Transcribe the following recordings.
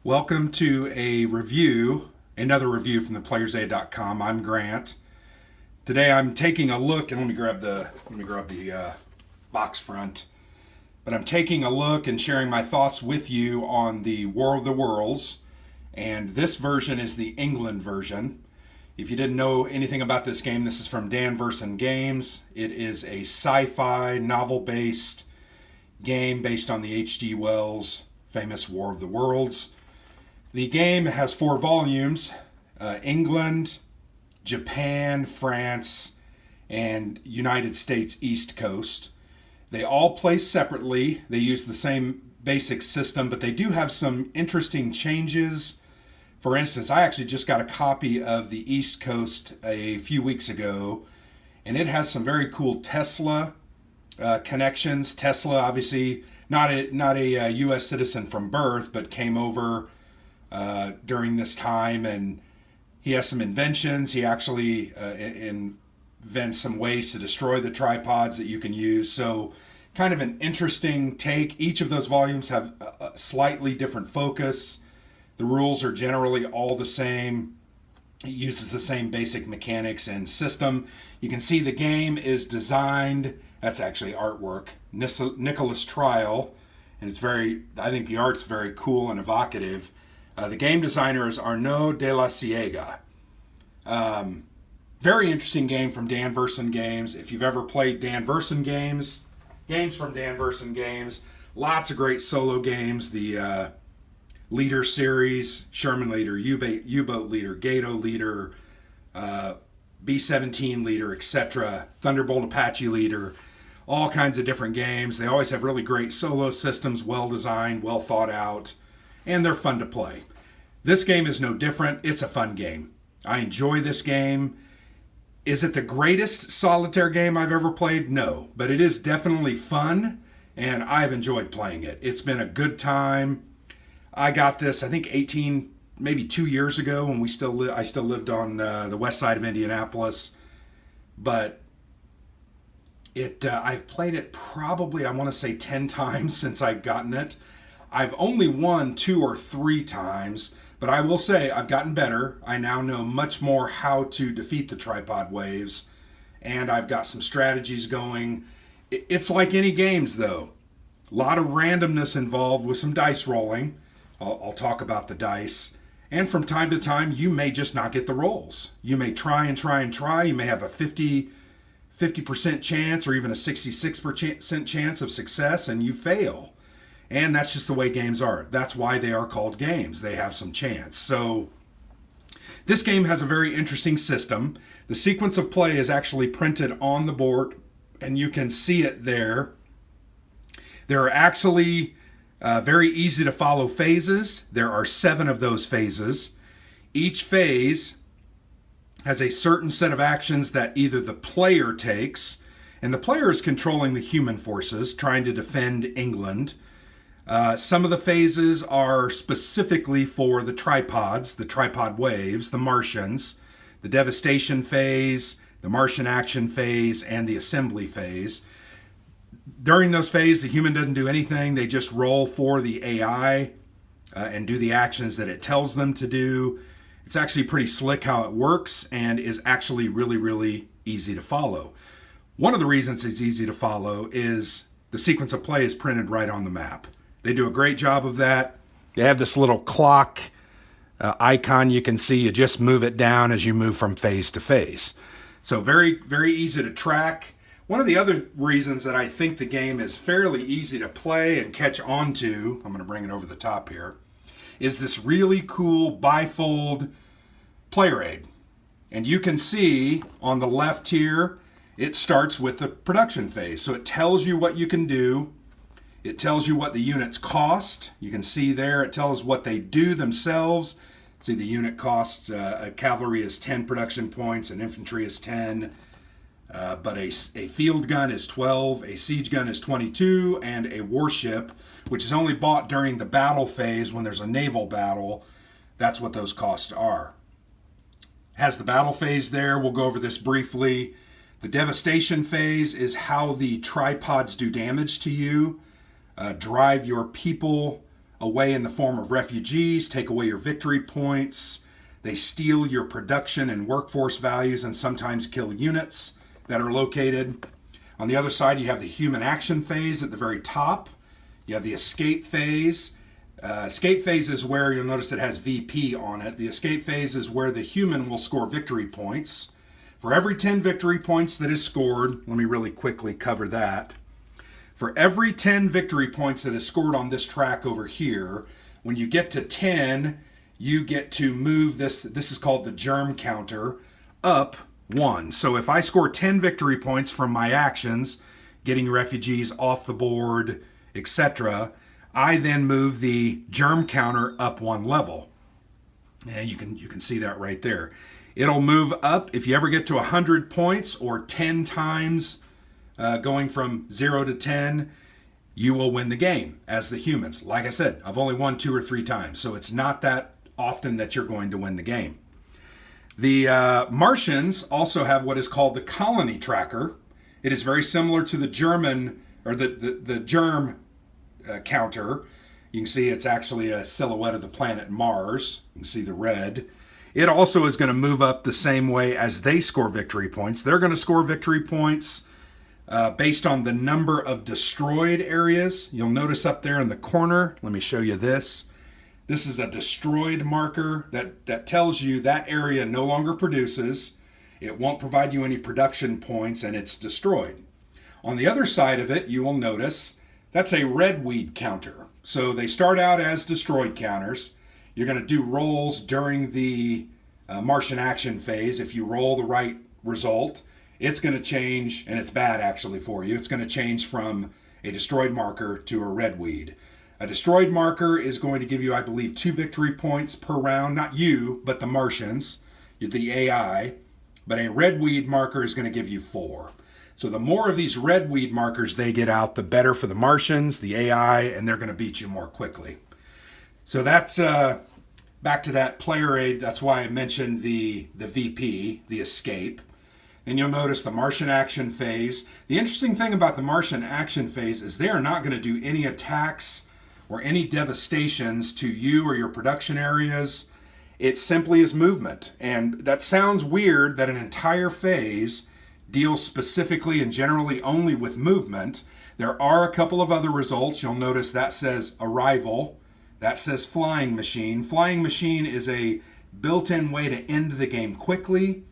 Welcome to another review from theplayersaid.com. I'm Grant. Today I'm taking a look, and let me grab the box front. But I'm taking a look and sharing my thoughts with you on the War of the Worlds, and this version is the England version. If you didn't know anything about this game, this is from Dan Verson Games. It is a sci-fi novel-based game based on the H.G. Wells famous War of the Worlds. The game has 4 volumes: England, Japan, France, and United States East Coast. They all play separately. They use the same basic system, but they do have some interesting changes. For instance, I actually just got a copy of the East Coast a few weeks ago, and it has some very cool Tesla connections. Tesla, obviously, not a U.S. citizen from birth, but came over during this time, and he has some inventions. He actually invents some ways to destroy the tripods that you can use. So kind of an interesting take. Each of those volumes have a slightly different focus. The rules are generally all the same. It uses the same basic mechanics and system. You can see the game is designed, that's actually artwork, Nicholas Trial, and I think the art's very cool and evocative. The game designer is Arnaud de la Ciega. Very interesting game from Dan Verson Games. If you've ever played Dan Verson games from Dan Verson Games, lots of great solo games. The Leader series, Sherman Leader, U-Boat Leader, Gato Leader, B-17 Leader, etc., Thunderbolt Apache Leader, all kinds of different games. They always have really great solo systems, well designed, well thought out, and they're fun to play. This game is no different. It's a fun game. I enjoy this game. Is it the greatest solitaire game I've ever played? No, but it is definitely fun, and I've enjoyed playing it. It's been a good time. I got this, I think, maybe 2 years ago when I still lived on the west side of Indianapolis. But I've played it probably, I want to say 10 times since I've gotten it. I've only won 2 or 3 times, but I will say I've gotten better. I now know much more how to defeat the tripod waves, and I've got some strategies going. It's like any games, though. A lot of randomness involved with some dice rolling. I'll talk about the dice. And from time to time, you may just not get the rolls. You may try and try and try. You may have a 50% chance or even a 66% chance of success, and you fail. And that's just the way games are. That's why they are called games. They have some chance. So this game has a very interesting system. The sequence of play is actually printed on the board, and you can see it there. There are actually very easy to follow phases. There are 7 of those phases. Each phase has a certain set of actions that either the player takes, and the player is controlling the human forces, trying to defend England. Some of the phases are specifically for the tripods, the tripod waves, the Martians, the devastation phase, the Martian action phase, and the assembly phase. During those phases, the human doesn't do anything. They just roll for the AI and do the actions that it tells them to do. It's actually pretty slick how it works and is actually really, really easy to follow. One of the reasons it's easy to follow is the sequence of play is printed right on the map. They do a great job of that. They have this little clock icon you can see. You just move it down as you move from phase to phase. So very, very easy to track. One of the other reasons that I think the game is fairly easy to play and catch on to, I'm going to bring it over the top here, is this really cool bifold player aid. And you can see on the left here, it starts with the production phase. So it tells you what you can do. It tells you what the units cost. You can see there, it tells what they do themselves. See, the unit costs, a cavalry is 10 production points, an infantry is 10. But a field gun is 12, a siege gun is 22, and a warship, which is only bought during the battle phase when there's a naval battle, that's what those costs are. Has the battle phase there. We'll go over this briefly. The devastation phase is how the tripods do damage to you, drive your people away in the form of refugees, take away your victory points. They steal your production and workforce values and sometimes kill units that are located. On the other side, you have the human action phase at the very top. You have the escape phase. Escape phase is where you'll notice it has VP on it. The escape phase is where the human will score victory points. For every 10 victory points that is scored, let me really quickly cover that. For every 10 victory points that is scored on this track over here, when you get to 10, you get to move this is called the germ counter, up 1. So if I score 10 victory points from my actions, getting refugees off the board, etc., I then move the germ counter up 1 level. And you can see that right there. It'll move up if you ever get to 100 points or 10 times going from 0 to 10, you will win the game as the humans. Like I said, I've only won 2 or 3 times, so it's not that often that you're going to win the game. The Martians also have what is called the colony tracker. It is very similar to the German or the germ counter. You can see it's actually a silhouette of the planet Mars. You can see the red. It also is going to move up the same way as they score victory points. They're going to score victory points based on the number of destroyed areas. You'll notice up there in the corner, let me show you this. This is a destroyed marker that tells you that area no longer produces. It won't provide you any production points and it's destroyed. On the other side of it, you will notice that's a red weed counter. So they start out as destroyed counters. You're going to do rolls during the Martian action phase. If you roll the right result, it's going to change, and it's bad actually for you. It's going to change from a destroyed marker to a red weed. A destroyed marker is going to give you, I believe, 2 victory points per round. Not you, but the Martians, the AI. But a red weed marker is going to give you 4. So the more of these red weed markers they get out, the better for the Martians, the AI, and they're going to beat you more quickly. So that's back to that player aid. That's why I mentioned the VP, the escape. And you'll notice the Martian action phase. The interesting thing about the Martian action phase is they are not going to do any attacks or any devastations to you or your production areas. It simply is movement. And that sounds weird that an entire phase deals specifically and generally only with movement. There are a couple of other results. You'll notice that says arrival. That says flying machine. Flying machine is a built-in way to end the game quickly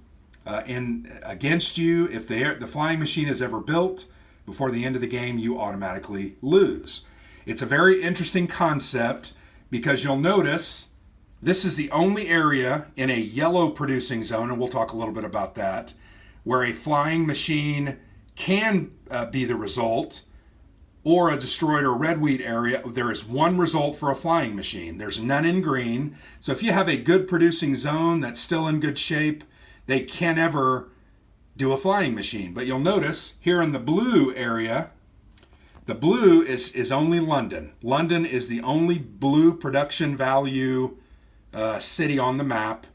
against you. If the flying machine is ever built before the end of the game, you automatically lose. It's a very interesting concept because you'll notice this is the only area in a yellow producing zone, and we'll talk a little bit about that, where a flying machine can be the result, or a destroyed or red weed area. There is one result for a flying machine. There's none in green. So if you have a good producing zone that's still in good shape, they can never do a flying machine. But you'll notice here in the blue area, the blue is only London. London is the only blue production value city on the map.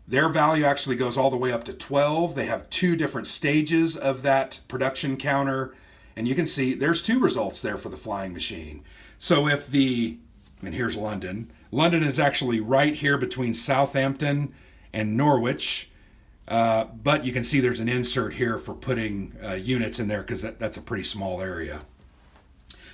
Their value actually goes all the way up to 12. They have 2 different stages of that production counter. And you can see there's 2 results there for the flying machine. So and here's London. London is actually right here between Southampton and Norwich. But you can see there's an insert here for putting units in there because that's a pretty small area.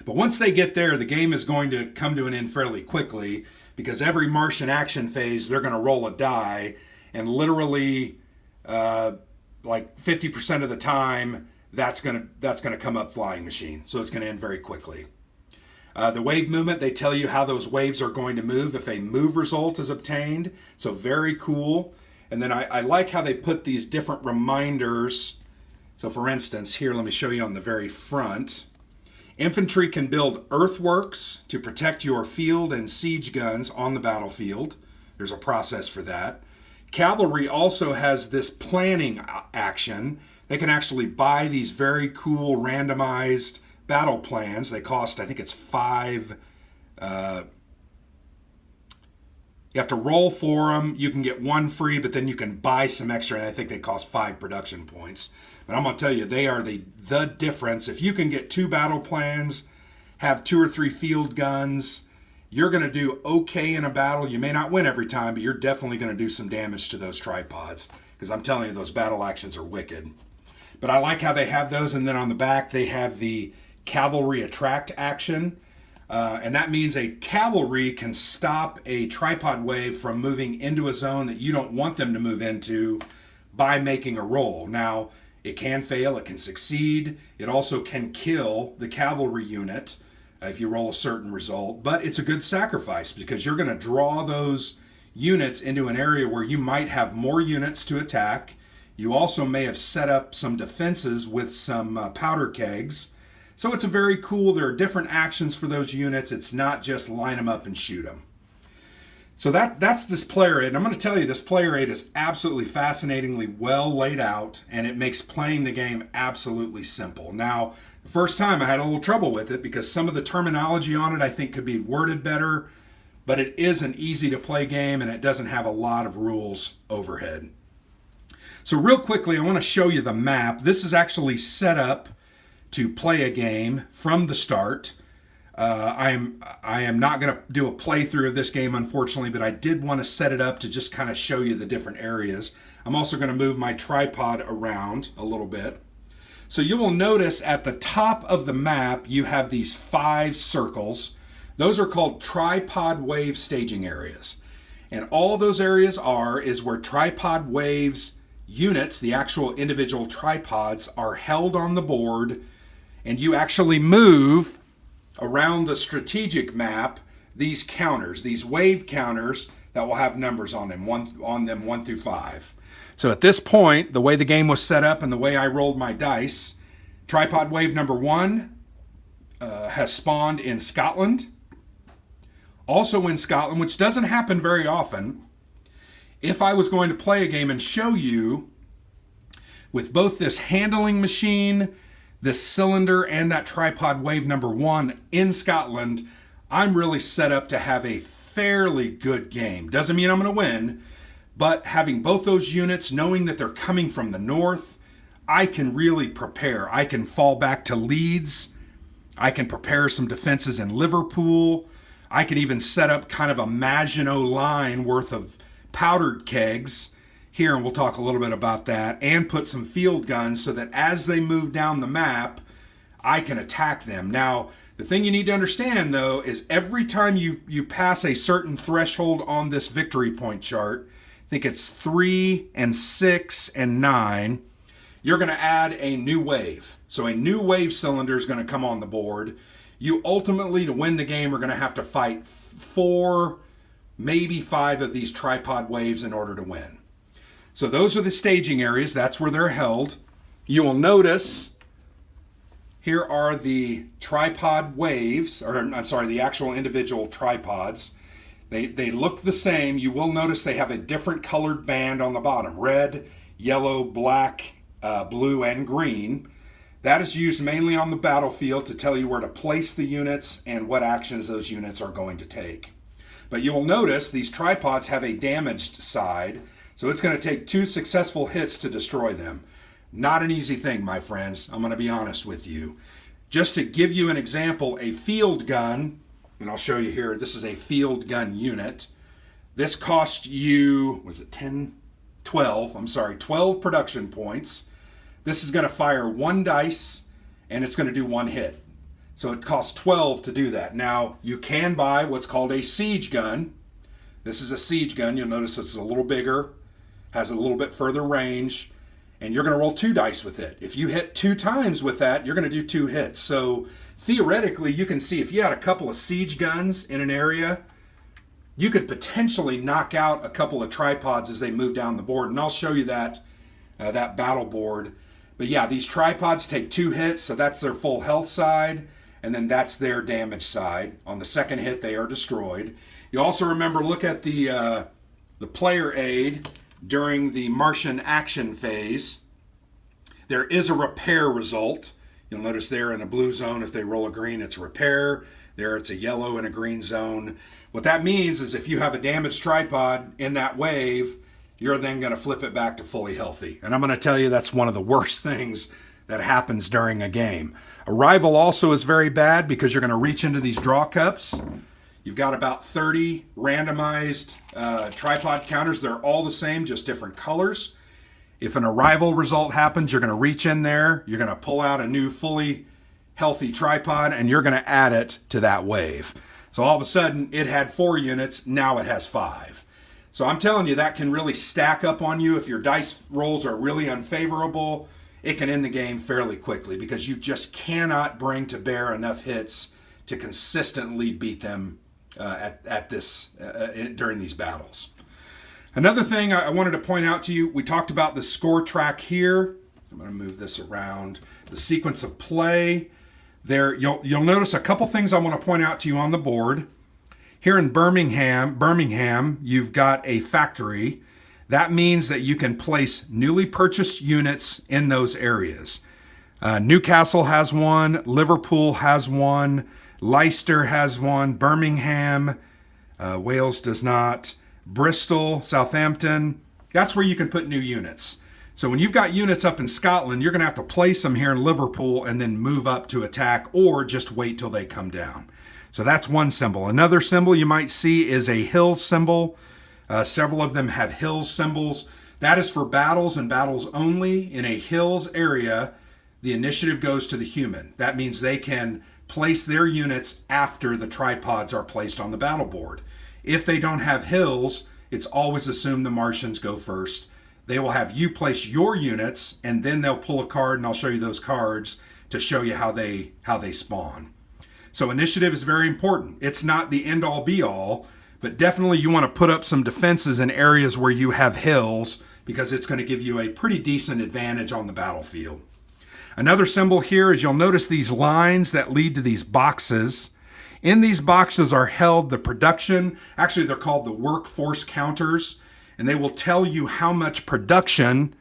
But once they get there, the game is going to come to an end fairly quickly because every Martian action phase, they're going to roll a die, and literally like 50% of the time, that's going to come up flying machine. So it's going to end very quickly. The wave movement, they tell you how those waves are going to move if a move result is obtained. So very cool. And then I like how they put these different reminders. So for instance, here, let me show you on the very front. Infantry can build earthworks to protect your field and siege guns on the battlefield. There's a process for that. Cavalry also has this planning action. They can actually buy these very cool randomized battle plans. They cost, I think it's 5. You have to roll for them. You can get 1 free, but then you can buy some extra, and I think they cost 5 production points. But I'm going to tell you, they are the difference. If you can get 2 battle plans, have 2 or 3 field guns, you're going to do okay in a battle. You may not win every time, but you're definitely going to do some damage to those tripods, because I'm telling you, those battle actions are wicked. But I like how they have those, and then on the back they have the cavalry attract action. And that means a cavalry can stop a tripod wave from moving into a zone that you don't want them to move into by making a roll. Now, it can fail, it can succeed. It also can kill the cavalry unit if you roll a certain result. But it's a good sacrifice, because you're going to draw those units into an area where you might have more units to attack. You also may have set up some defenses with some powder kegs. So it's a very cool, there are different actions for those units. It's not just line them up and shoot them. So that's this player aid. And I'm going to tell you, this player aid is absolutely fascinatingly well laid out, and it makes playing the game absolutely simple. Now, the first time I had a little trouble with it because some of the terminology on it I think could be worded better, but it is an easy to play game and it doesn't have a lot of rules overhead. So real quickly, I want to show you the map. This is actually set up to play a game from the start. I am not going to do a playthrough of this game, unfortunately, but I did want to set it up to just kind of show you the different areas. I'm also going to move my tripod around a little bit. So you will notice at the top of the map, you have these 5 circles. Those are called tripod wave staging areas. And all those areas is where tripod waves units, the actual individual tripods, are held on the board, and you actually move around the strategic map these counters, these wave counters that will have numbers on them, 1 through 5. So at this point, the way the game was set up and the way I rolled my dice, tripod wave number 1 has spawned in Scotland. Also in Scotland, which doesn't happen very often. If I was going to play a game and show you with both this handling machine, this cylinder, and that tripod wave number 1 in Scotland, I'm really set up to have a fairly good game. Doesn't mean I'm going to win, but having both those units, knowing that they're coming from the north, I can really prepare. I can fall back to Leeds. I can prepare some defenses in Liverpool. I can even set up kind of a Maginot Line worth of powdered kegs here, and we'll talk a little bit about that, and put some field guns so that as they move down the map, I can attack them. Now, the thing you need to understand, though, is every time you pass a certain threshold on this victory point chart, I think it's 3 and 6 and 9, you're going to add a new wave. So a new wave cylinder is going to come on the board. You ultimately, to win the game, are going to have to fight 4, maybe 5 of these tripod waves in order to win. So those are the staging areas. That's where they're held. You will notice here are the tripod waves, or I'm sorry, the actual individual tripods. They look the same. You will notice they have a different colored band on the bottom: red, yellow, black, blue, and green. That is used mainly on the battlefield to tell you where to place the units and what actions those units are going to take. But you will notice these tripods have a damaged side, so it's going to take 2 successful hits to destroy them. Not an easy thing, my friends. I'm going to be honest with you. Just to give you an example, a field gun, and I'll show you here, this is a field gun unit. This cost you, 12 production points. This is going to fire 1 dice, and it's going to do 1 hit. So it costs 12 to do that. Now, you can buy what's called a siege gun. This is a siege gun. You'll notice it's a little bigger, has a little bit further range, and you're going to roll 2 dice with it. If you hit 2 times with that, you're going to do 2 hits. So theoretically, you can see if you had a couple of siege guns in an area, you could potentially knock out a couple of tripods as they move down the board. And I'll show you that battle board. But yeah, these tripods take 2 hits, so that's their full health side, and then that's their damage side. On the second hit, they are destroyed. You also remember, look at the player aid during the Martian action phase. There is a repair result. You'll notice there in a blue zone, if they roll a green, it's repair. There it's a yellow and a green zone. What that means is if you have a damaged tripod in that wave, you're then going to flip it back to fully healthy. And I'm going to tell you that's one of the worst things that happens during a game. Arrival also is very bad because you're going to reach into these draw cups. You've got about 30 randomized tripod counters. They're all the same, just different colors. If an arrival result happens, you're going to reach in there, you're going to pull out a new fully healthy tripod, and you're going to add it to that wave. So all of a sudden, it had 4 units, now it has 5. So I'm telling you, that can really stack up on you. If your dice rolls are really unfavorable, it can end the game fairly quickly because you just cannot bring to bear enough hits to consistently beat them during these battles. Another thing I wanted to point out to you, we talked about the score track here. I'm going to move this around. The sequence of play. There, you'll notice a couple things I want to point out to you on the board. Here in Birmingham, you've got a factory. That means that you can place newly purchased units in those areas. Newcastle has one, Liverpool has one, Leicester has one, Birmingham, Wales does not, Bristol, Southampton. That's where you can put new units. So when you've got units up in Scotland, you're going to have to place them here in Liverpool and then move up to attack, or just wait till they come down. So that's one symbol. Another symbol you might see is a hill symbol. Several of them have hills symbols. That is for battles and battles only. In a hills area, the initiative goes to the human. That means they can place their units after the tripods are placed on the battle board. If they don't have hills, it's always assumed the Martians go first. They will have you place your units, and then they'll pull a card, and I'll show you those cards to show you how they spawn. So initiative is very important. It's not the end-all be-all, but definitely you want to put up some defenses in areas where you have hills because it's going to give you a pretty decent advantage on the battlefield. Another symbol here is you'll notice these lines that lead to these boxes. In these boxes are held the production, actually they're called the workforce counters, and they will tell you how much production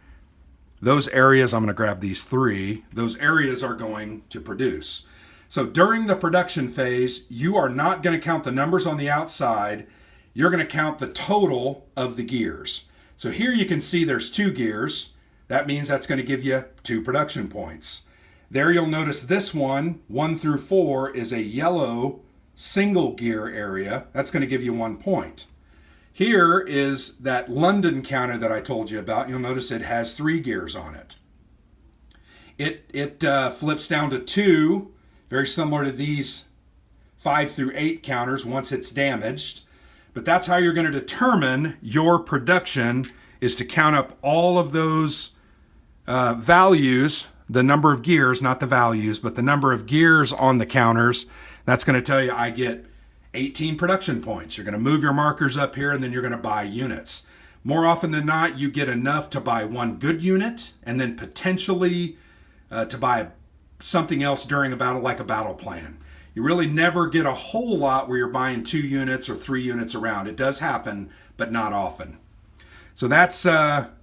those areas, I'm going to grab these 3, those areas are going to produce. So during the production phase, you are not going to count the numbers on the outside, you're going to count the total of the gears. So here you can see there's 2 gears, that means that's going to give you 2 production points. There you'll notice this one, 1 through 4, is a yellow single gear area. That's going to give you 1 point. Here is that London counter that I told you about. You'll notice it has 3 gears on it. It flips down to 2, very similar to these 5 through 8 counters once it's damaged. But that's how you're going to determine your production, is to count up all of those values, the number of gears, not the values, but the number of gears on the counters. That's going to tell you I get 18 production points. You're going to move your markers up here, and then you're going to buy units. More often than not, you get enough to buy 1 good unit, and then potentially to buy something else during a battle, like a battle plan. You really never get a whole lot where you're buying 2 units or 3 units around. It does happen, but not often. So that's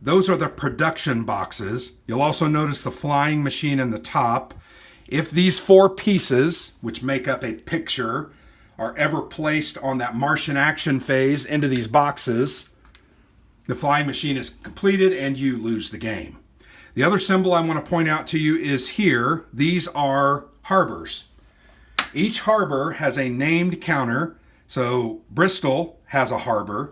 those are the production boxes. You'll also notice the flying machine in the top. If these 4 pieces, which make up a picture, are ever placed on that Martian action phase into these boxes, the flying machine is completed and you lose the game. The other symbol I want to point out to you is here. These are harbors. Each harbor has a named counter. So Bristol has a harbor.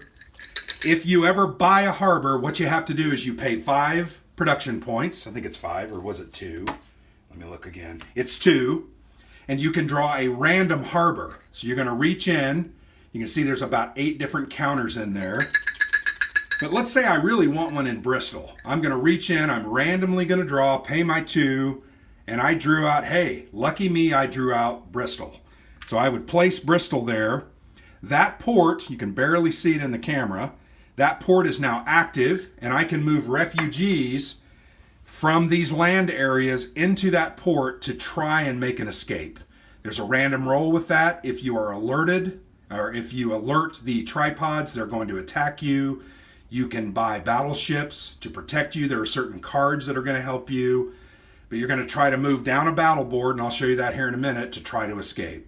If you ever buy a harbor, what you have to do is you pay 5 production points. I think it's 5, or was it 2? Let me look again. It's 2. And you can draw a random harbor. So you're going to reach in. You can see there's about 8 different counters in there. But let's say I really want one in Bristol. I'm going to reach in. I'm randomly going to draw, pay my 2. And I drew out, hey, lucky me, I drew out Bristol. So I would place Bristol there. That port, you can barely see it in the camera. That port is now active, and I can move refugees from these land areas into that port to try and make an escape. There's a random roll with that. If you are alerted, or if you alert the tripods, they're going to attack you. You can buy battleships to protect you. There are certain cards that are going to help you. But you're going to try to move down a battle board, and I'll show you that here in a minute, to try to escape.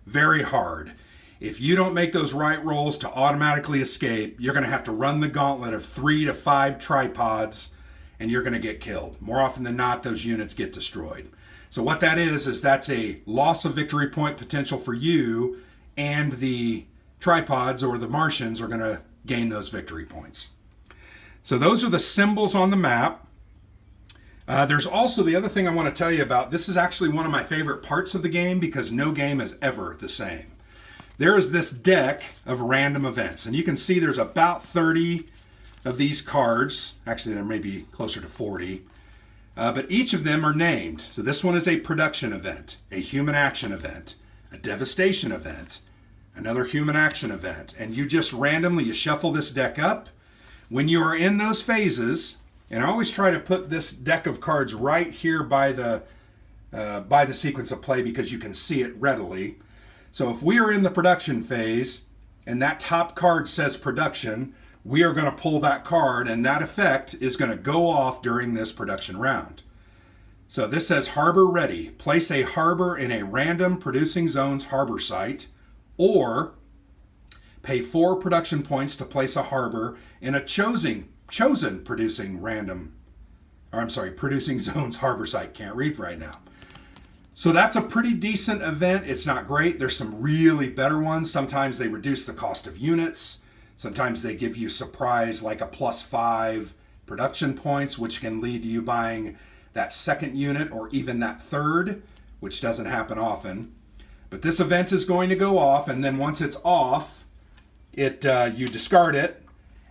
Very hard. If you don't make those right rolls to automatically escape, you're going to have to run the gauntlet of 3 to 5 tripods, and you're going to get killed. More often than not, those units get destroyed. So what that is that's a loss of victory point potential for you and the tripods or the Martians are going to gain those victory points. So those are the symbols on the map. There's also the other thing I want to tell you about. This is actually one of my favorite parts of the game because no game is ever the same. There is this deck of random events, and you can see there's about 30 of these cards. Actually, there may be closer to 40. But each of them are named. So this one is a production event, a human action event, a devastation event, another human action event. And you just randomly, you shuffle this deck up. When you are in those phases, and I always try to put this deck of cards right here by the sequence of play because you can see it readily. So if we are in the production phase and that top card says production, we are going to pull that card and that effect is going to go off during this production round. So this says harbor ready. Place a harbor in a random producing zone's harbor site, or pay 4 production points to place a harbor in a chosen producing zone's harbor site. Can't read right now. So that's a pretty decent event. It's not great. There's some really better ones. Sometimes they reduce the cost of units. Sometimes they give you surprise like a +5 production points, which can lead to you buying that second unit or even that third, which doesn't happen often. But this event is going to go off, and then once it's off, you discard it.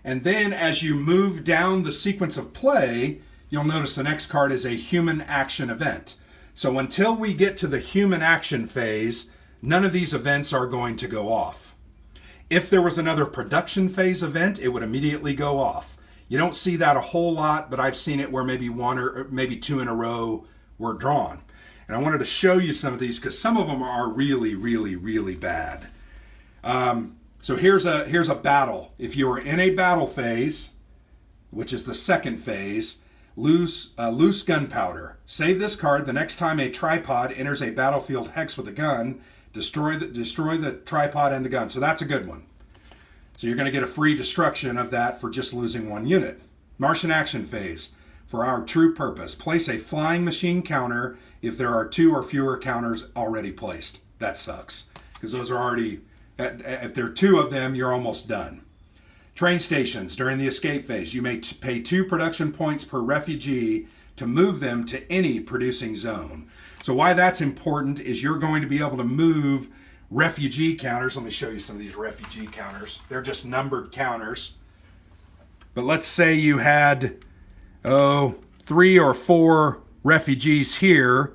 And then as you move down the sequence of play, you'll notice the next card is a human action event. So until we get to the human action phase, none of these events are going to go off. If there was another production phase event, it would immediately go off. You don't see that a whole lot, but I've seen it where maybe 1 or maybe 2 in a row were drawn. And I wanted to show you some of these because some of them are really, really, really bad. So here's a battle. If you are in a battle phase, which is the second phase, loose gunpowder. Save this card. The next time a tripod enters a battlefield hex with a gun, destroy the tripod and the gun. So that's a good one. So you're going to get a free destruction of that for just losing 1 unit. Martian action phase. For our true purpose, place a flying machine counter if there are 2 or fewer counters already placed. That sucks because those are already, if there are 2 of them, you're almost done. Train stations. During the escape phase, you may pay 2 production points per refugee to move them to any producing zone. So why that's important is you're going to be able to move refugee counters. Let me show you some of these refugee counters. They're just numbered counters. But let's say you had, 3 or 4 refugees here,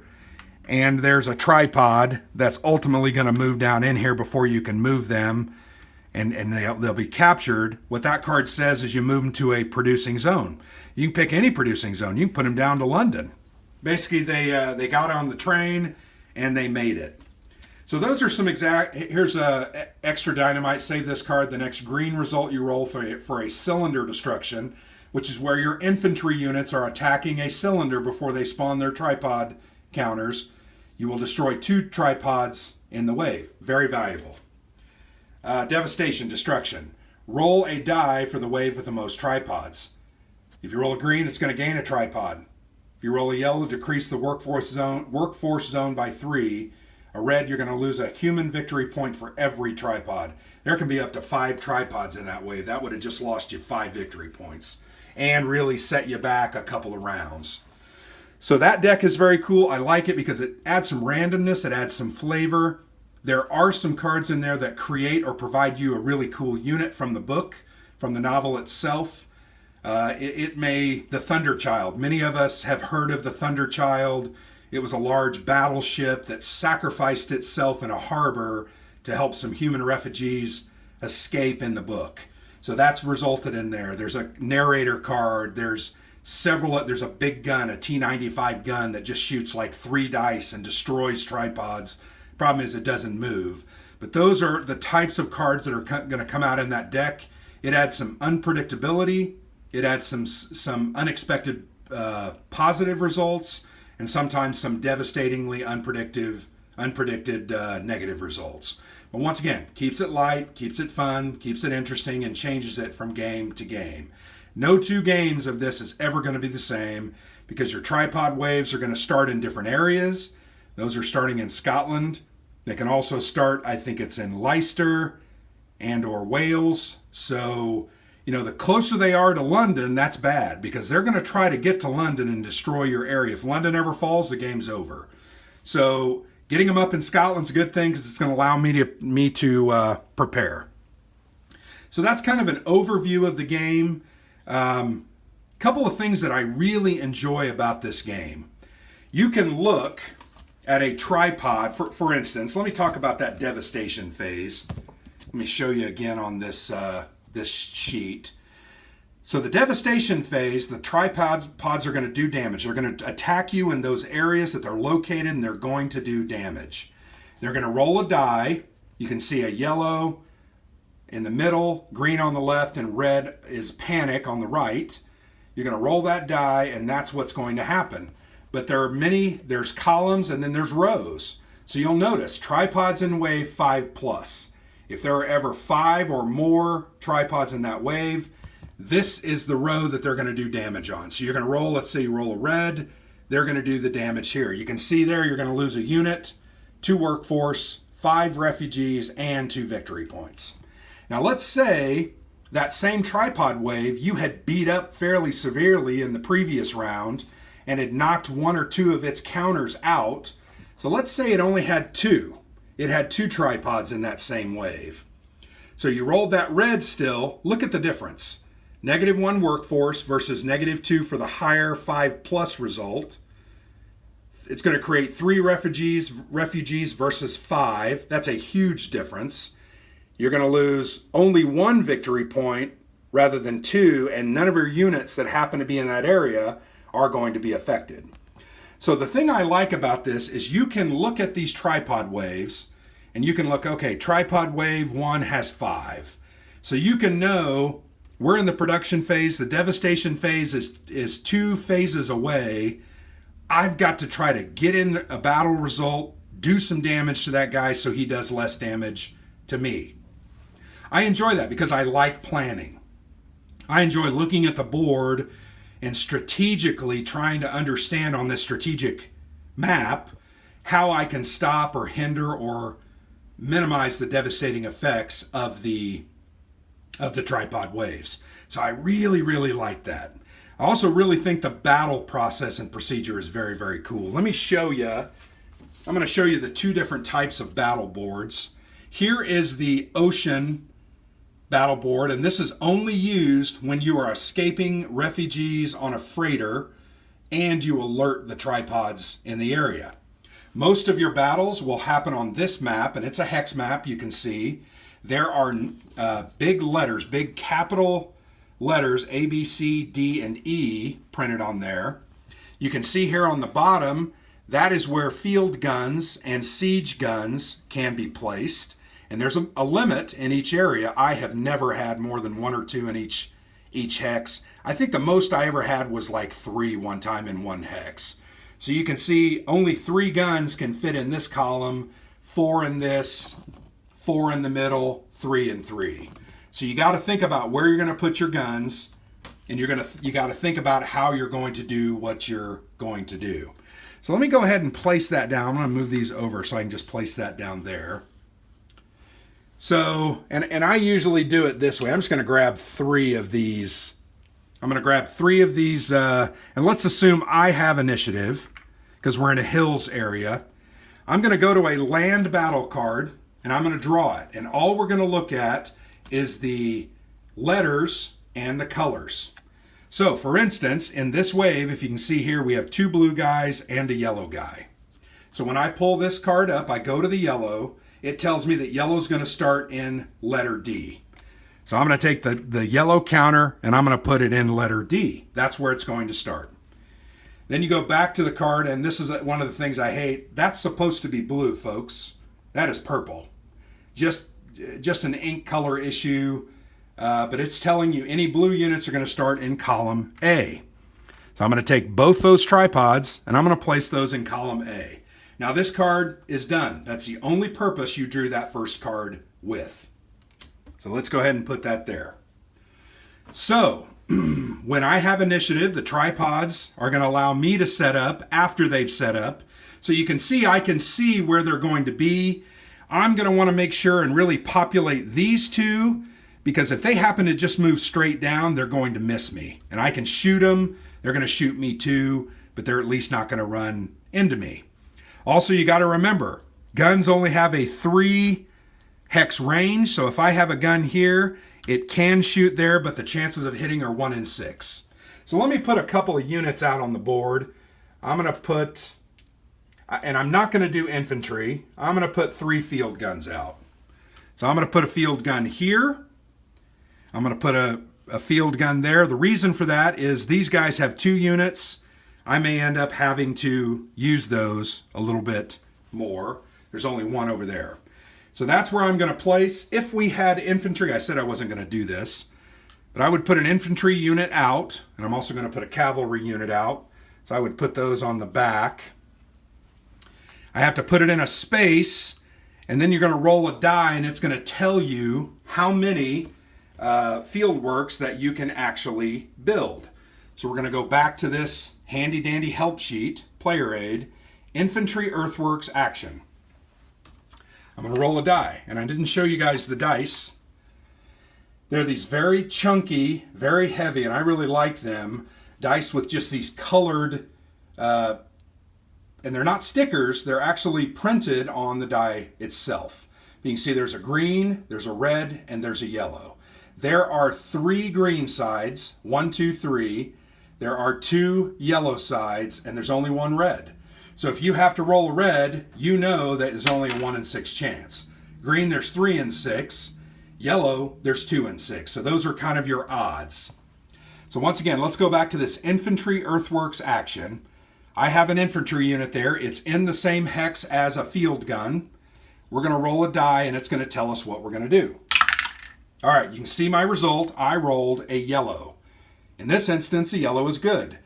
and there's a tripod that's ultimately going to move down in here before you can move them. And they'll be captured. What that card says is you move them to a producing zone. You can pick any producing zone. You can put them down to London. Basically, they got on the train and they made it. So those are some here's a extra dynamite. Save this card. The next green result you roll for a cylinder destruction, which is where your infantry units are attacking a cylinder before they spawn their tripod counters. You will destroy 2 tripods in the wave. Very valuable. Devastation, destruction. Roll a die for the wave with the most tripods. If you roll a green, it's going to gain a tripod. If you roll a yellow, decrease the workforce zone by 3. A red, you're going to lose a human victory point for every tripod. There can be up to 5 tripods in that wave. That would have just lost you 5 victory points and really set you back a couple of rounds. So that deck is very cool. I like it because it adds some randomness. It adds some flavor. There are some cards in there that create or provide you a really cool unit from the book, from the novel itself. The Thunder Child. Many of us have heard of the Thunder Child. It was a large battleship that sacrificed itself in a harbor to help some human refugees escape in the book. So that's resulted in there. There's a narrator card. There's a big gun, a T-95 gun that just shoots like 3 dice and destroys tripods. Problem is it doesn't move. But those are the types of cards that are going to come out in that deck. It adds some unpredictability. It adds some unexpected positive results, and sometimes some devastatingly unpredicted negative results. But once again, keeps it light, keeps it fun, keeps it interesting, and changes it from game to game. No 2 games of this is ever going to be the same because your tripod waves are going to start in different areas. Those are starting in Scotland. They can also start, I think it's in Leicester and or Wales. So, the closer they are to London, that's bad because they're going to try to get to London and destroy your area. If London ever falls, the game's over. So getting them up in Scotland's a good thing because it's going to allow me to prepare. So that's kind of an overview of the game. Couple of things that I really enjoy about this game. You can look at a tripod, for instance. Let me talk about that devastation phase. Let me show you again on this sheet. So the devastation phase, the tripods are going to do damage. They're going to attack you in those areas that they're located, and they're going to do damage. They're going to roll a die. You can see a yellow in the middle, green on the left, and red is panic on the right. You're going to roll that die, and that's what's going to happen. But there's columns, and then there's rows. So you'll notice tripods in wave 5+. If there are ever 5 or more tripods in that wave, this is the row that they're going to do damage on. So you're going to roll, let's say you roll a red, they're going to do the damage here. You can see there you're going to lose a unit, 2 workforce, 5 refugees, and 2 victory points. Now let's say that same tripod wave you had beat up fairly severely in the previous round and had knocked 1 or 2 of its counters out. So let's say it only had 2. It had 2 tripods in that same wave. So you rolled that red still. Look at the difference. -1 workforce versus -2 for the higher 5+ result. It's going to create 3 refugees versus 5. That's a huge difference. You're going to lose only 1 victory point rather than 2, and none of your units that happen to be in that area are going to be affected. So the thing I like about this is you can look at these tripod waves and you can look, okay, tripod wave 1 has 5. So you can know we're in the production phase. The devastation phase is 2 phases away. I've got to try to get in a battle result, do some damage to that guy so he does less damage to me. I enjoy that because I like planning. I enjoy looking at the board and strategically trying to understand on this strategic map how I can stop or hinder or minimize the devastating effects of the tripod waves. So I really, really like that. I also really think the battle process and procedure is very, very cool. Let me show you. I'm going to show you the 2 different types of battle boards. Here is the ocean battle board, and this is only used when you are escaping refugees on a freighter and you alert the tripods in the area. Most of your battles will happen on this map, and it's a hex map, you can see. There are big letters, big capital letters, A, B, C, D, and E printed on there. You can see here on the bottom, that is where field guns and siege guns can be placed. And there's a limit in each area. I have never had more than 1 or 2 in each hex. I think the most I ever had was like 3 one time in one hex. So you can see only 3 guns can fit in this column, 4 in this, 4 in the middle, 3 and 3. So you got to think about where you're going to put your guns, and you got to think about how you're going to do what you're going to do. So let me go ahead and place that down. I'm going to move these over so I can just place that down there. So, and I usually do it this way. I'm just going to grab 3 of these. I'm going to grab 3 of these, and let's assume I have initiative because we're in a hills area. I'm going to go to a land battle card, and I'm going to draw it. And all we're going to look at is the letters and the colors. So, for instance, in this wave, if you can see here, we have 2 blue guys and a yellow guy. So when I pull this card up, I go to the yellow. It tells me that yellow is going to start in letter D. So I'm going to take the yellow counter and I'm going to put it in letter D. That's where it's going to start. Then you go back to the card, and this is one of the things I hate. That's supposed to be blue, folks. That is purple. Just an ink color issue, but it's telling you any blue units are going to start in column A. So I'm going to take both those tripods and I'm going to place those in column A. Now this card is done. That's the only purpose you drew that first card with. So let's go ahead and put that there. So when I have initiative, the tripods are going to allow me to set up after they've set up. So you can see, I can see where they're going to be. I'm going to want to make sure and really populate these two, because if they happen to just move straight down, they're going to miss me. And I can shoot them. They're going to shoot me too, but they're at least not going to run into me. Also, you got to remember, guns only have a 3 hex range. So if I have a gun here, it can shoot there, but the chances of hitting are 1 in 6. So let me put a couple of units out on the board. I'm going to put, and I'm not going to do infantry, I'm going to put 3 field guns out. So I'm going to put a field gun here. I'm going to put a field gun there. The reason for that is these guys have 2 units. I may end up having to use those a little bit more. There's only 1 over there. So that's where I'm going to place. If we had infantry, I said I wasn't going to do this, but I would put an infantry unit out, and I'm also going to put a cavalry unit out. So I would put those on the back. I have to put it in a space, and then you're going to roll a die, and it's going to tell you how many field works that you can actually build. So we're going to go back to this handy dandy help sheet, player aid, infantry earthworks action. I'm going to roll a die, and I didn't show you guys the dice. They're these very chunky, very heavy, and I really like them. Dice with just these colored, and they're not stickers, they're actually printed on the die itself. You can see there's a green, there's a red, and there's a yellow. There are 3 green sides, 1, 2, 3. There are 2 yellow sides, and there's only 1 red. So if you have to roll a red, you know that there's only a 1 in 6 chance. Green, there's 3 in 6. Yellow, there's 2 in 6. So those are kind of your odds. So once again, let's go back to this infantry earthworks action. I have an infantry unit there. It's in the same hex as a field gun. We're going to roll a die, and it's going to tell us what we're going to do. All right, you can see my result. I rolled a yellow. In this instance, a yellow is good.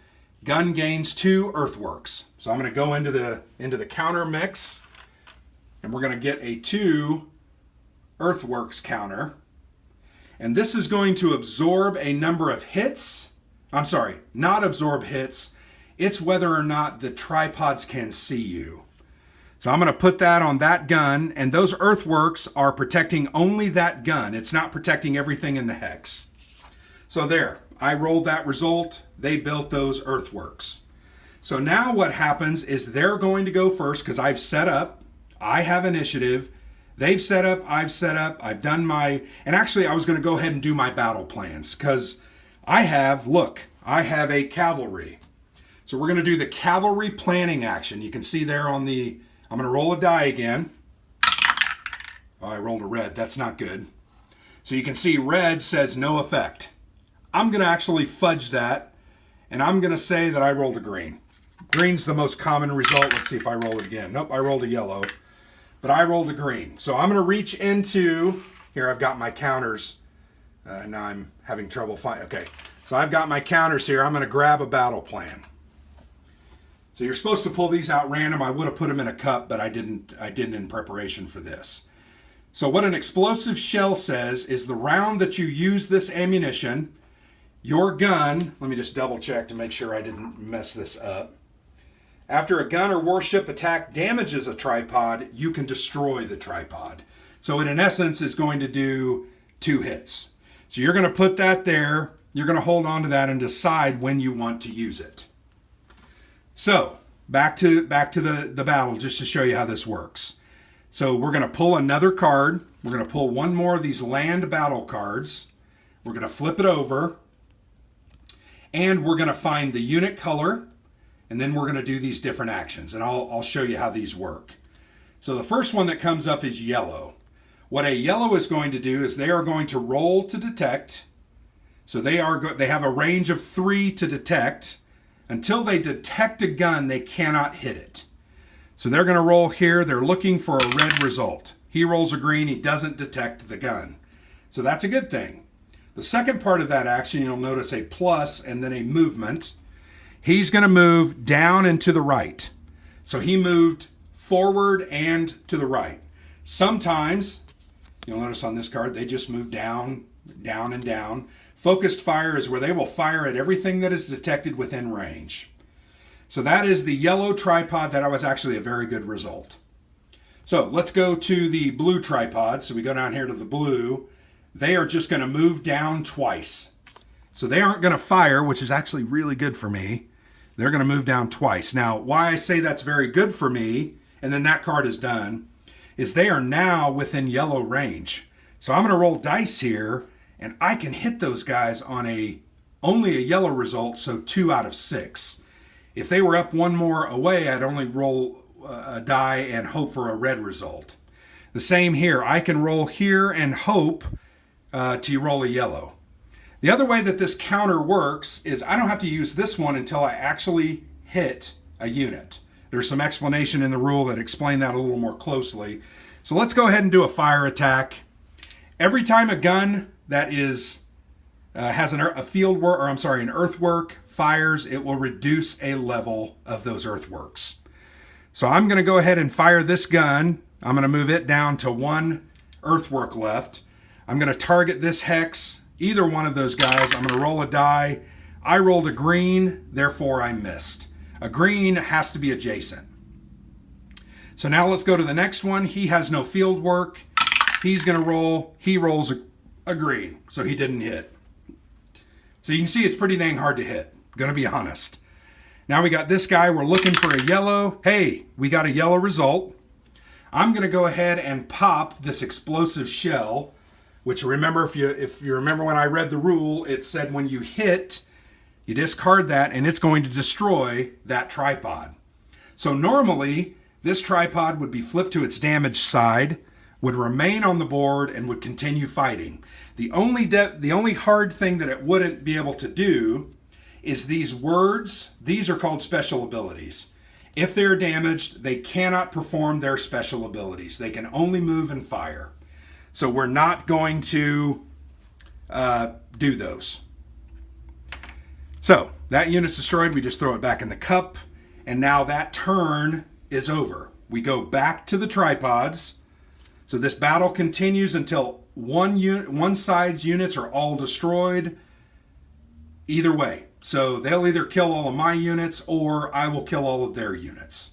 Gun gains 2 earthworks. So I'm going to go into the counter mix, and we're going to get a 2 earthworks counter. And this is going to absorb a number of hits. I'm sorry, not absorb hits. It's whether or not the tripods can see you. So I'm going to put that on that gun, and those earthworks are protecting only that gun. It's not protecting everything in the hex. So there, I rolled that result. They built those earthworks. So now what happens is they're going to go first because I've set up. I have initiative. They've set up, I've done my, and actually I was going to go ahead and do my battle plans because I have a cavalry. So we're going to do the cavalry planning action. You can see there on the, I'm going to roll a die again. Oh, I rolled a red. That's not good. So you can see red says no effect. I'm going to actually fudge that, and I'm going to say that I rolled a green. Green's the most common result. Let's see if I roll it again. Nope, I rolled a yellow. But I rolled a green. So I'm going to reach into, here I've got my counters. Now I'm having trouble finding, okay. So I've got my counters here. I'm going to grab a battle plan. So you're supposed to pull these out random. I would have put them in a cup, but I didn't in preparation for this. So what an explosive shell says is the round that you use this ammunition, your gun, let me just double check to make sure I didn't mess this up. After a gun or warship attack damages a tripod, you can destroy the tripod. So it, in essence, is going to do 2 hits. So you're going to put that there. You're going to hold on to that and decide when you want to use it. So back to the battle, just to show you how this works. So we're going to pull another card. We're going to pull one more of these land battle cards. We're going to flip it over. And we're going to find the unit color. And then we're going to do these different actions, and I'll show you how these work. So the first one that comes up is yellow. What a yellow is going to do is they are going to roll to detect. So they have a range of 3 to detect. Until they detect a gun, they cannot hit it. So they're going to roll here. They're looking for a red result. He rolls a green. He doesn't detect the gun. So that's a good thing. The second part of that action, you'll notice a plus and then a movement. He's going to move down and to the right. So he moved forward and to the right. Sometimes, you'll notice on this card, they just move down, down, and down. Focused fire is where they will fire at everything that is detected within range. So that is the yellow tripod. That was actually a very good result. So let's go to the blue tripod. So we go down here to the blue. They are just going to move down twice. So they aren't going to fire, which is actually really good for me. They're going to move down twice. Now, why I say that's very good for me, and then that card is done, is they are now within yellow range. So I'm going to roll dice here, and I can hit those guys on only a yellow result, so 2 out of 6. If they were up one more away, I'd only roll a die and hope for a red result. The same here. I can roll here and hope to roll a yellow. The other way that this counter works is I don't have to use this one until I actually hit a unit. There's some explanation in the rule that explain that a little more closely. So let's go ahead and do a fire attack. Every time a gun that is has an earthwork fires, it will reduce a level of those earthworks. So I'm going to go ahead and fire this gun. I'm going to move it down to 1 earthwork left. I'm going to target this hex, either one of those guys. I'm going to roll a die. I rolled a green, therefore I missed. A green has to be adjacent. So now let's go to the next one. He has no field work. He's going to roll. He rolls a green, so he didn't hit. So you can see it's pretty dang hard to hit. Going to be honest. Now we got this guy. We're looking for a yellow. Hey, we got a yellow result. I'm going to go ahead and pop this explosive shell, which remember, if you remember when I read the rule, it said when you hit, you discard that and it's going to destroy that tripod. So normally this tripod would be flipped to its damaged side, would remain on the board, and would continue fighting. The only hard thing that it wouldn't be able to do is these words. These are called special abilities. If they're damaged, they cannot perform their special abilities. They can only move and fire. So we're not going to do those. So that unit's destroyed. We just throw it back in the cup. And now that turn is over. We go back to the tripods. So this battle continues until one side's units are all destroyed. Either way. So they'll either kill all of my units or I will kill all of their units.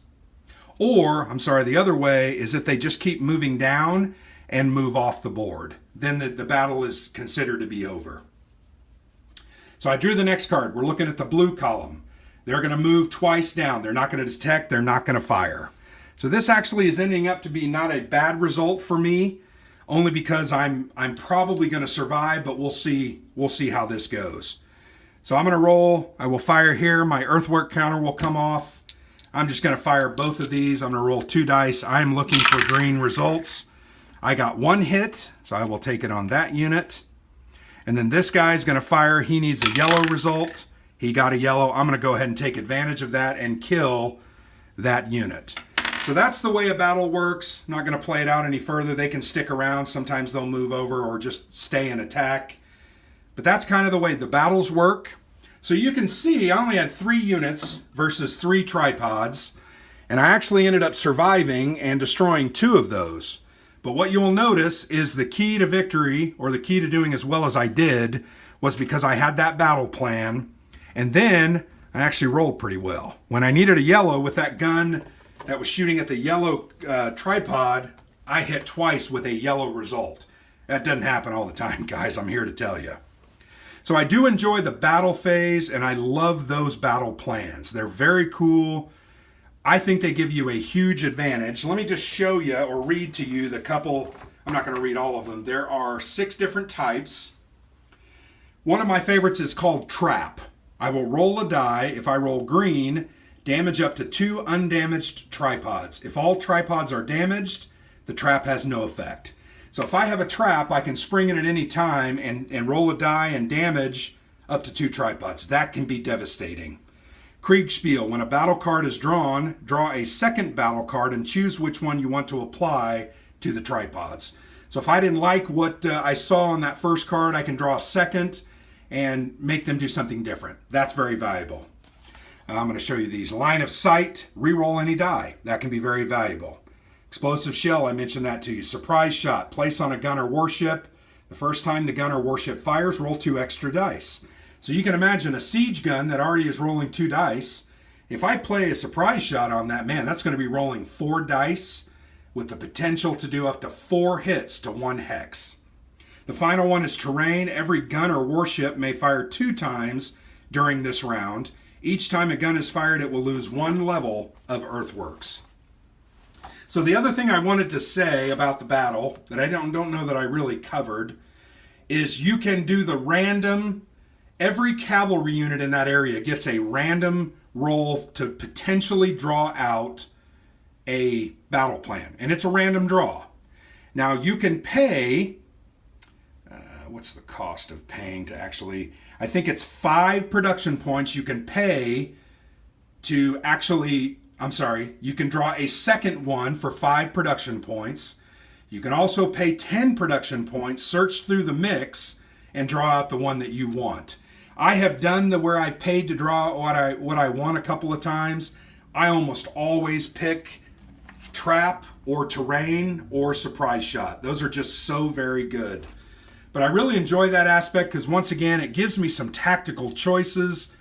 Or, the other way is if they just keep moving down and move off the board. Then the battle is considered to be over. So I drew the next card. We're looking at the blue column. They're going to move twice down. They're not going to detect. They're not going to fire. So this actually is ending up to be not a bad result for me, only because I'm probably going to survive, but we'll see how this goes. So I'm going to roll. I will fire here. My earthwork counter will come off. I'm just going to fire both of these. I'm going to roll 2 dice. I'm looking for green results. I got 1 hit, so I will take it on that unit. And then this guy's going to fire. He needs a yellow result. He got a yellow. I'm going to go ahead and take advantage of that and kill that unit. So that's the way a battle works. Not going to play it out any further. They can stick around. Sometimes they'll move over or just stay and attack. But that's kind of the way the battles work. So you can see I only had 3 units versus 3 tripods. And I actually ended up surviving and destroying 2 of those. But what you will notice is the key to victory, or the key to doing as well as I did, was because I had that battle plan. And then I actually rolled pretty well. When I needed a yellow with that gun that was shooting at the yellow tripod, I hit twice with a yellow result. That doesn't happen all the time, guys. I'm here to tell you. So I do enjoy the battle phase, and I love those battle plans. They're very cool. I think they give you a huge advantage. Let me just show you or read to you the couple. I'm not going to read all of them. There are 6 different types. One of my favorites is called Trap. I will roll a die. If I roll green, damage up to 2 undamaged tripods. If all tripods are damaged, the trap has no effect. So if I have a trap, I can spring it at any time and roll a die and damage up to 2 tripods. That can be devastating. Kriegspiel, when a battle card is drawn, draw a second battle card and choose which one you want to apply to the tripods. So if I didn't like what I saw on that first card, I can draw a second and make them do something different. That's very valuable. I'm going to show you these. Line of sight, reroll any die. That can be very valuable. Explosive shell, I mentioned that to you. Surprise shot, place on a gun or warship. The first time the gun or warship fires, roll 2 extra dice. So you can imagine a siege gun that already is rolling 2 dice. If I play a surprise shot on that, man, that's going to be rolling 4 dice with the potential to do up to 4 hits to 1 hex. The final one is terrain. Every gun or warship may fire 2 times during this round. Each time a gun is fired, it will lose 1 level of earthworks. So the other thing I wanted to say about the battle that I don't know that I really covered is you can do the random, every cavalry unit in that area gets a random roll to potentially draw out a battle plan. And it's a random draw. Now you can pay, what's the cost of paying to actually, I think it's 5 production points you can pay to actually, you can draw a second one for 5 production points. You can also pay 10 production points, search through the mix, and draw out the one that you want. I have done where I've paid to draw what I want a couple of times. I almost always pick trap or terrain or surprise shot. Those are just so very good. But I really enjoy that aspect because once again, it gives me some tactical choices,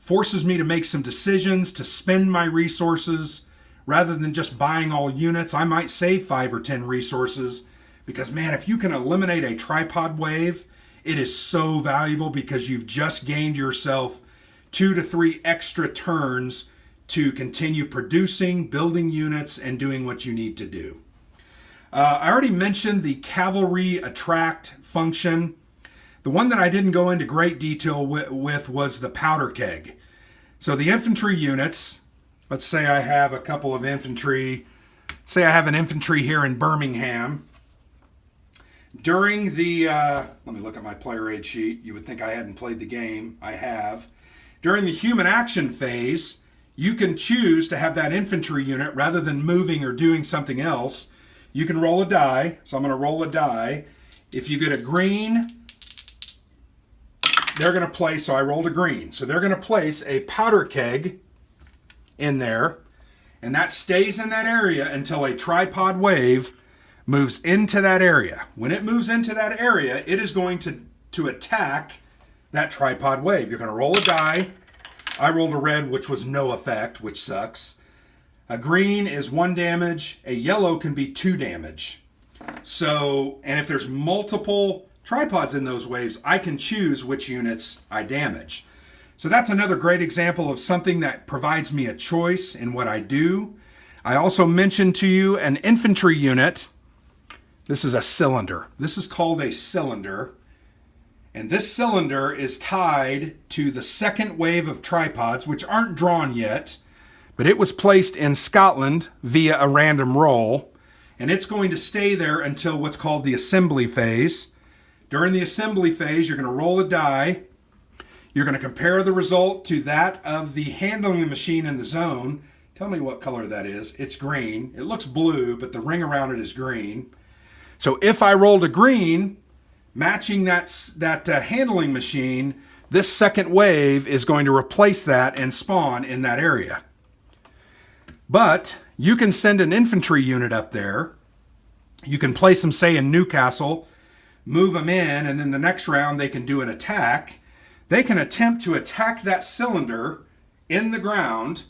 forces me to make some decisions, to spend my resources rather than just buying all units. I might save 5 or 10 resources because, man, if you can eliminate a tripod wave, it is so valuable because you've just gained yourself 2 to 3 extra turns to continue producing, building units, and doing what you need to do. I already mentioned the cavalry attract function. The one that I didn't go into great detail with was the powder keg. So the infantry units, let's say I have a couple of infantry, say I have an infantry here in Birmingham. During the, let me look at my player aid sheet. You would think I hadn't played the game. I have. During the human action phase, you can choose to have that infantry unit, rather than moving or doing something else, you can roll a die. So I'm going to roll a die. If you get a green, they're going to place, so I rolled a green. So they're going to place a powder keg in there, and that stays in that area until a tripod wave moves into that area. When it moves into that area, it is going to attack that tripod wave. You're going to roll a die. I rolled a red, which was no effect, which sucks. A green is 1 damage. A yellow can be 2 damage. So, and if there's multiple tripods in those waves, I can choose which units I damage. So that's another great example of something that provides me a choice in what I do. I also mentioned to you an infantry unit. This is a cylinder. This is called a cylinder. And this cylinder is tied to the second wave of tripods, which aren't drawn yet, but it was placed in Scotland via a random roll, and it's going to stay there until what's called the assembly phase. During the assembly phase, you're going to roll a die. You're going to compare the result to that of the handling machine in the zone. Tell me what color that is. It's green. It looks blue, but the ring around it is green. So if I rolled a green, matching that handling machine, this second wave is going to replace that and spawn in that area. But you can send an infantry unit up there. You can place them, say, in Newcastle, move them in, and then the next round they can do an attack. They can attempt to attack that cylinder in the ground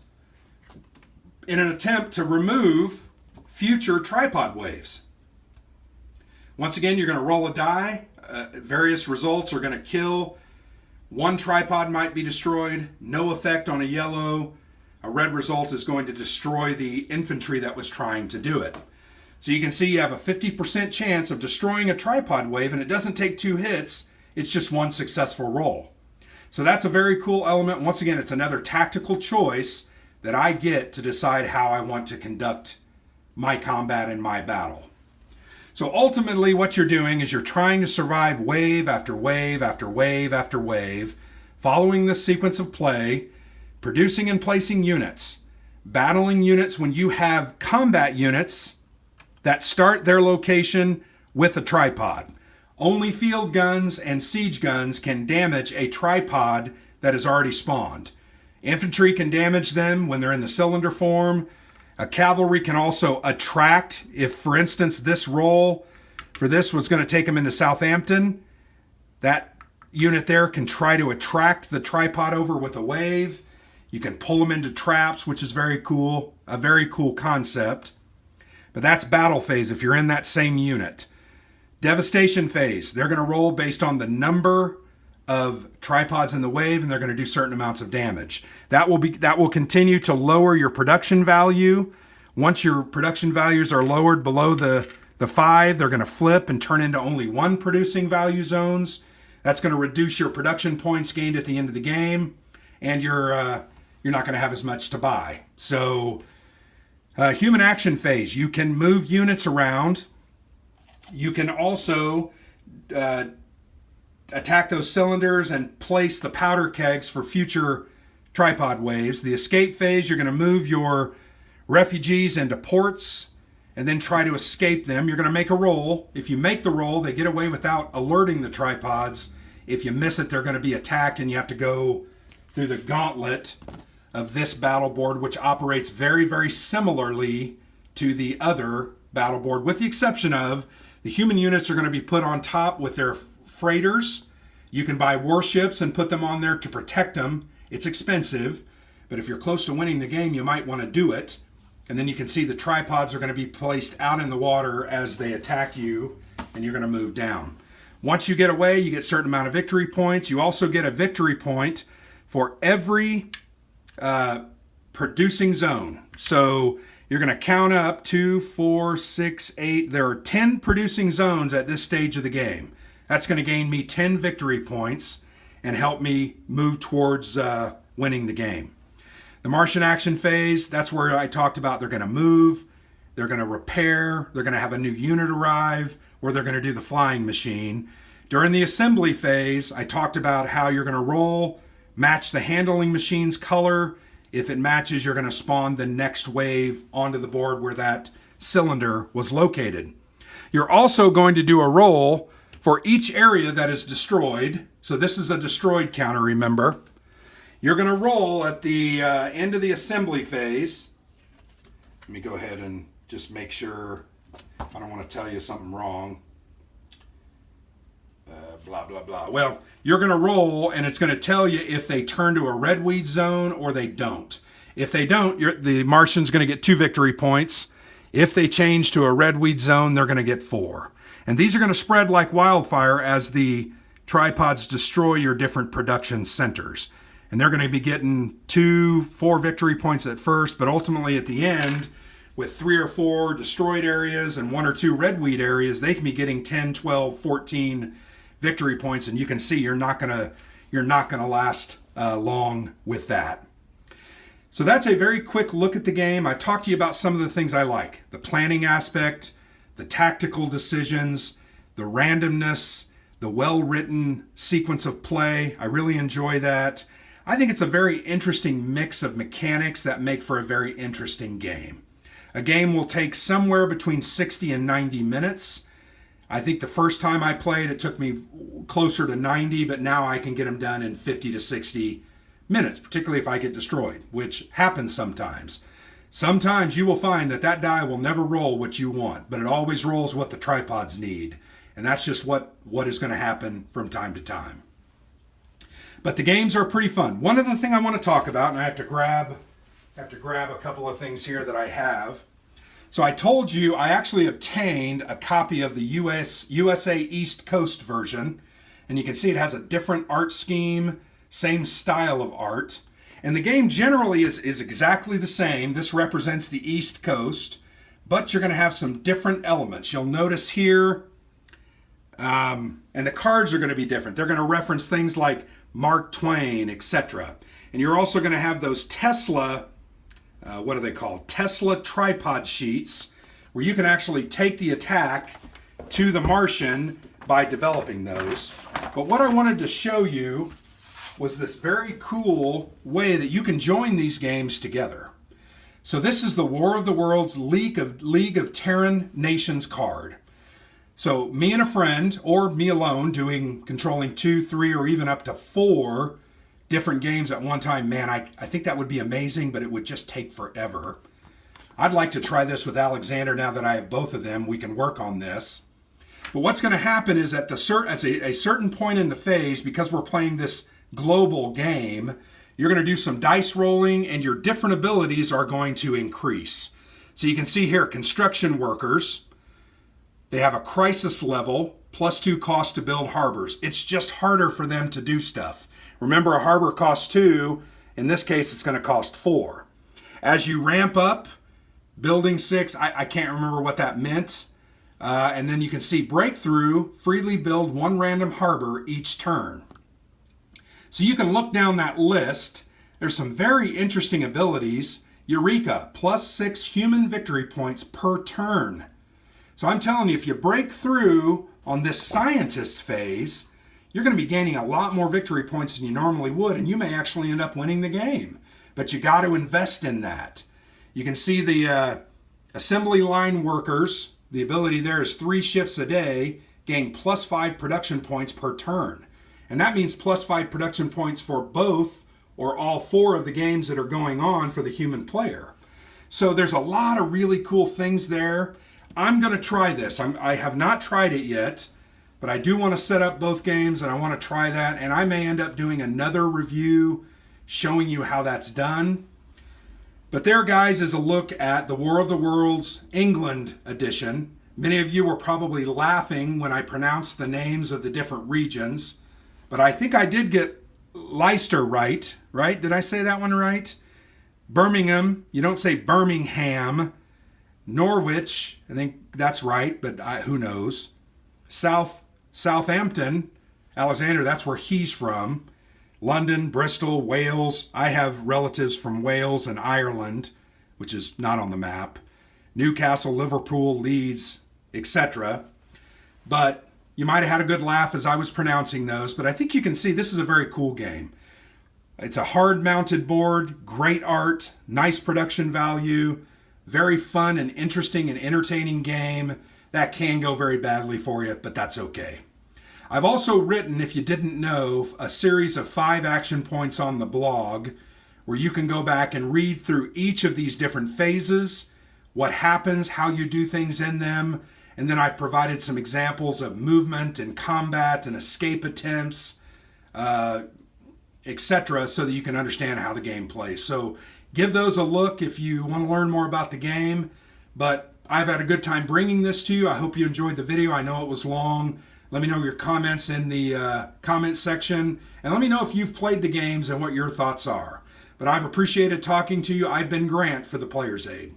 in an attempt to remove future tripod waves. Once again, you're going to roll a die. Various results are going to kill. 1 tripod might be destroyed. No effect on a yellow. A red result is going to destroy the infantry that was trying to do it. So you can see you have a 50% chance of destroying a tripod wave, and it doesn't take 2 hits. It's just 1 successful roll. So that's a very cool element. Once again, it's another tactical choice that I get to decide how I want to conduct my combat and my battle. So ultimately what you're doing is you're trying to survive wave after wave after wave after wave, following this sequence of play, producing and placing units, battling units when you have combat units that start their location with a tripod. Only field guns and siege guns can damage a tripod that is already spawned. Infantry can damage them when they're in the cylinder form. A cavalry can also attract. If, for instance, this roll for this was going to take them into Southampton, that unit there can try to attract the tripod over with a wave. You can pull them into traps, which is very cool, a very cool concept. But that's battle phase if you're in that same unit. Devastation phase, they're going to roll based on the number of tripods in the wave, and they're going to do certain amounts of damage. That will continue to lower your production value. Once your production values are lowered below the 5, they're going to flip and turn into only 1 producing value zones. That's going to reduce your production points gained at the end of the game, and you're not going to have as much to buy. So, human action phase, you can move units around. You can also attack those cylinders and place the powder kegs for future tripod waves. The escape phase, you're going to move your refugees into ports and then try to escape them. You're going to make a roll. If you make the roll, they get away without alerting the tripods. If you miss it, they're going to be attacked, and you have to go through the gauntlet of this battle board, which operates very, very similarly to the other battle board, with the exception of the human units are going to be put on top with their freighters. You can buy warships and put them on there to protect them. It's expensive, but if you're close to winning the game, you might want to do it. And then you can see the tripods are going to be placed out in the water as they attack you, and you're going to move down. Once you get away, you get a certain amount of victory points. You also get a victory point for every producing zone. So you're going to count up 2, 4, 6, 8. There are 10 producing zones at this stage of the game. That's going to gain me 10 victory points and help me move towards winning the game. The Martian action phase, that's where I talked about they're going to move, they're going to repair, they're going to have a new unit arrive, or they're going to do the flying machine. During the assembly phase, I talked about how you're going to roll, match the handling machine's color. If it matches, you're going to spawn the next wave onto the board where that cylinder was located. You're also going to do a roll for each area that is destroyed. So this is a destroyed counter, remember. You're going to roll at the end of the assembly phase. Let me go ahead and just make sure I don't want to tell you something wrong. Blah, blah, blah. Well, you're going to roll, and it's going to tell you if they turn to a red weed zone or they don't. If they don't, the Martian's going to get 2 victory points. If they change to a red weed zone, they're going to get 4. And these are going to spread like wildfire as the tripods destroy your different production centers. And they're going to be getting 2, 4 victory points at first, but ultimately at the end, with 3 or 4 destroyed areas and 1 or 2 red weed areas, they can be getting 10, 12, 14 victory points, and you can see you're not going to last long with that. So that's a very quick look at the game. I've talked to you about some of the things I like: the planning aspect, the tactical decisions, the randomness, the well-written sequence of play. I really enjoy that. I think it's a very interesting mix of mechanics that make for a very interesting game. A game will take somewhere between 60 and 90 minutes. I think the first time I played, it took me closer to 90, but now I can get them done in 50 to 60 minutes, particularly if I get destroyed, which happens sometimes. Sometimes you will find that die will never roll what you want, but it always rolls what the tripods need. And that's just what is going to happen from time to time. But the games are pretty fun. One other thing I want to talk about, and I have to grab a couple of things here that I have. So I told you I actually obtained a copy of the USA East Coast version, and you can see it has a different art scheme, same style of art. And the game generally is exactly the same. This represents the East Coast, but you're going to have some different elements. You'll notice here, and the cards are going to be different. They're going to reference things like Mark Twain, etc. And you're also going to have those Tesla, what are they called? Tesla tripod sheets, where you can actually take the attack to the Martian by developing those. But what I wanted to show you was this very cool way that you can join these games together. So this is the War of the Worlds League of Terran Nations card. So me and a friend, or me alone, controlling 2, 3, or even up to 4 different games at one time. Man, I think that would be amazing, but it would just take forever. I'd like to try this with Alexander now that I have both of them. We can work on this. But what's going to happen is at a certain point in the phase, because we're playing this global game, you're going to do some dice rolling, and your different abilities are going to increase. So you can see here, construction workers, they have a crisis level, +2 cost to build harbors. It's just harder for them to do stuff. Remember, a harbor costs 2. In this case, it's going to cost 4. As you ramp up, building 6, I can't remember what that meant. And then you can see breakthrough, freely build 1 random harbor each turn. So you can look down that list. There's some very interesting abilities. Eureka, +6 human victory points per turn. So I'm telling you, if you break through on this scientist phase, you're going to be gaining a lot more victory points than you normally would, and you may actually end up winning the game. But you got to invest in that. You can see the assembly line workers. The ability there is 3 shifts a day, gain +5 production points per turn. And that means +5 production points for both or all 4 of the games that are going on for the human player. So there's a lot of really cool things there. I'm going to try this. I have not tried it yet, but I do want to set up both games and I want to try that. And I may end up doing another review showing you how that's done. But there, guys, is a look at the War of the Worlds England edition. Many of you were probably laughing when I pronounced the names of the different regions, but I think I did get Leicester right? Did I say that one right? Birmingham, you don't say Birmingham. Norwich, I think that's right, but who knows? Southampton, Alexander, that's where he's from. London, Bristol, Wales. I have relatives from Wales and Ireland, which is not on the map. Newcastle, Liverpool, Leeds, etc. But you might have had a good laugh as I was pronouncing those, but I think you can see this is a very cool game. It's a hard-mounted board, great art, nice production value, very fun and interesting and entertaining game. That can go very badly for you, but that's okay. I've also written, if you didn't know, a series of 5 action points on the blog where you can go back and read through each of these different phases, what happens, how you do things in them, and then I've provided some examples of movement and combat and escape attempts, etc., so that you can understand how the game plays. So give those a look if you want to learn more about the game. But I've had a good time bringing this to you. I hope you enjoyed the video. I know it was long. Let me know your comments in the comment section. And let me know if you've played the games and what your thoughts are. But I've appreciated talking to you. I've been Grant for the Player's Aid.